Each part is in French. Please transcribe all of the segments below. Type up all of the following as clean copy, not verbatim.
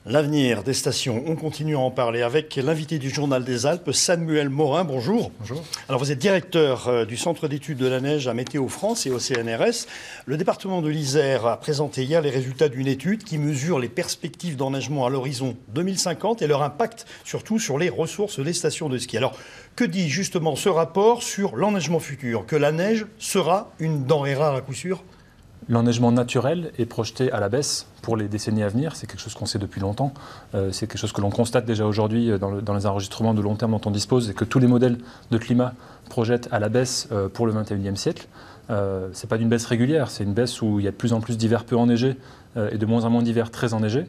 L'avenir des stations, on continue à en parler avec l'invité du Journal des Alpes, Samuel Morin. Bonjour. Bonjour. Alors vous êtes directeur du Centre d'études de la neige à Météo France et au CNRS. Le département de l'Isère a présenté hier les résultats d'une étude qui mesure les perspectives d'enneigement à l'horizon 2050 et leur impact surtout sur les ressources des stations de ski. Alors que dit justement ce rapport sur l'enneigement futur? Que la neige sera une denrée rare à coup sûr? L'enneigement naturel est projeté à la baisse pour les décennies à venir. C'est quelque chose qu'on sait depuis longtemps. C'est quelque chose que l'on constate déjà aujourd'hui dans les enregistrements de long terme dont on dispose et que tous les modèles de climat projettent à la baisse pour le 21e siècle. Ce n'est pas d'une baisse régulière, c'est une baisse où il y a de plus en plus d'hivers peu enneigés et de moins en moins d'hivers très enneigés.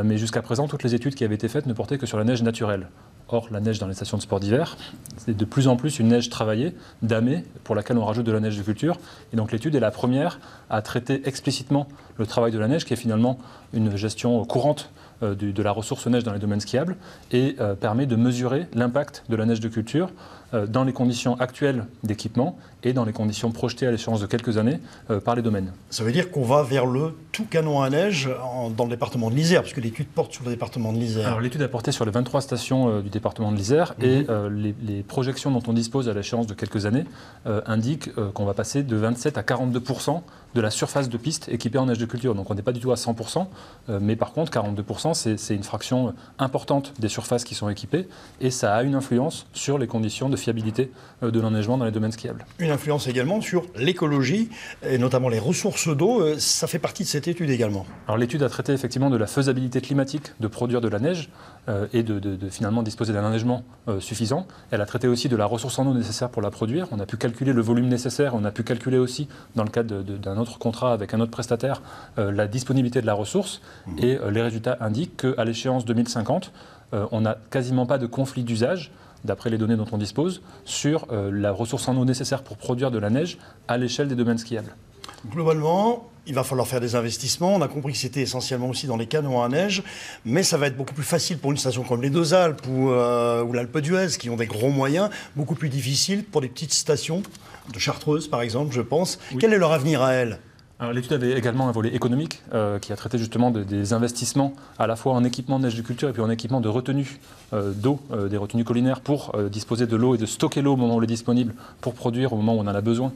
Mais jusqu'à présent, toutes les études qui avaient été faites ne portaient que sur la neige naturelle. Or, la neige dans les stations de sport d'hiver, c'est de plus en plus une neige travaillée, damée, pour laquelle on rajoute de la neige de culture. Et donc l'étude est la première à traiter explicitement le travail de la neige, qui est finalement une gestion courante de la ressource neige dans les domaines skiables, et permet de mesurer l'impact de la neige de culture dans les conditions actuelles d'équipement et dans les conditions projetées à l'échéance de quelques années par les domaines. Ça veut dire qu'on va vers le tout canon à neige dans le département de l'Isère, puisque l'étude porte sur le département de l'Isère. Alors l'étude a porté sur les 23 stations du département de l'Isère et les projections dont on dispose à l'échéance de quelques années indiquent qu'on va passer de 27 à 42% de la surface de piste équipée en neige de culture. Donc on n'est pas du tout à 100%, mais par contre 42% c'est une fraction importante des surfaces qui sont équipées et ça a une influence sur les conditions de fiabilité de l'enneigement dans les domaines skiables. Une influence également sur l'écologie et notamment les ressources d'eau. Ça fait partie de cette étude également. Alors l'étude a traité effectivement de la faisabilité climatique de produire de la neige et de finalement disposer d'un enneigement suffisant. Elle a traité aussi de la ressource en eau nécessaire pour la produire. On a pu calculer le volume nécessaire. On a pu calculer aussi, dans le cadre d'un autre contrat avec un autre prestataire, la disponibilité de la ressource. Et les résultats indiquent qu'à l'échéance 2050, on n'a quasiment pas de conflit d'usage, d'après les données dont on dispose, sur la ressource en eau nécessaire pour produire de la neige à l'échelle des domaines skiables. Globalement, il va falloir faire des investissements. On a compris que c'était essentiellement aussi dans les canons à neige, mais ça va être beaucoup plus facile pour une station comme les Deux Alpes ou l'Alpe d'Huez, qui ont des gros moyens, beaucoup plus difficile pour les petites stations de Chartreuse, par exemple, je pense. Oui. Quel est leur avenir à elles ? Alors, l'étude avait également un volet économique qui a traité justement des investissements à la fois en équipement de neige de culture et puis en équipement de retenue d'eau, des retenues collinaires pour disposer de l'eau et de stocker l'eau au moment où elle est disponible pour produire au moment où on en a besoin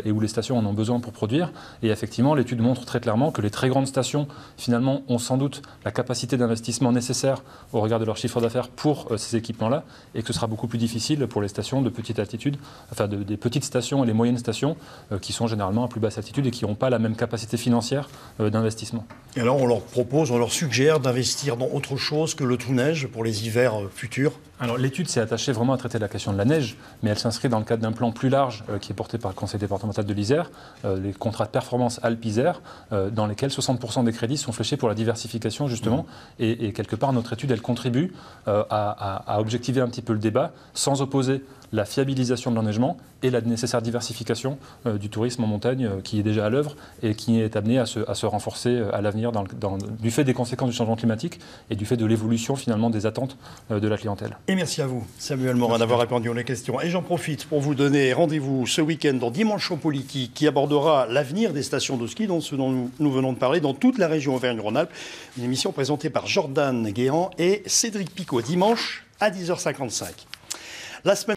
et où les stations en ont besoin pour produire. Et effectivement, l'étude montre très clairement que les très grandes stations, finalement, ont sans doute la capacité d'investissement nécessaire au regard de leur chiffre d'affaires pour ces équipements-là et que ce sera beaucoup plus difficile pour les stations de petite altitude, enfin des petites stations et les moyennes stations qui sont généralement à plus basse altitude et qui n'ont pas la même capacité financière d'investissement. Et alors on leur propose, on leur suggère d'investir dans autre chose que le tout neige pour les hivers futurs. Alors l'étude s'est attachée vraiment à traiter la question de la neige, mais elle s'inscrit dans le cadre d'un plan plus large qui est porté par le Conseil départemental de l'Isère, les contrats de performance Alpes-Isère, dans lesquels 60% des crédits sont fléchés pour la diversification justement. Et quelque part notre étude elle contribue à objectiver un petit peu le débat sans opposer la fiabilisation de l'enneigement et la nécessaire diversification du tourisme en montagne qui est déjà à l'œuvre et qui est amené à se renforcer à l'avenir du fait des conséquences du changement climatique et du fait de l'évolution finalement des attentes de la clientèle. Et merci à vous, Samuel Morin, d'avoir répondu aux questions. Et j'en profite pour vous donner rendez-vous ce week-end dans Dimanche Chaud Politique qui abordera l'avenir des stations de ski, dont nous venons de parler, dans toute la région Auvergne-Rhône-Alpes. Une émission présentée par Jordan Guéant et Cédric Picot, dimanche à 10h55. La semaine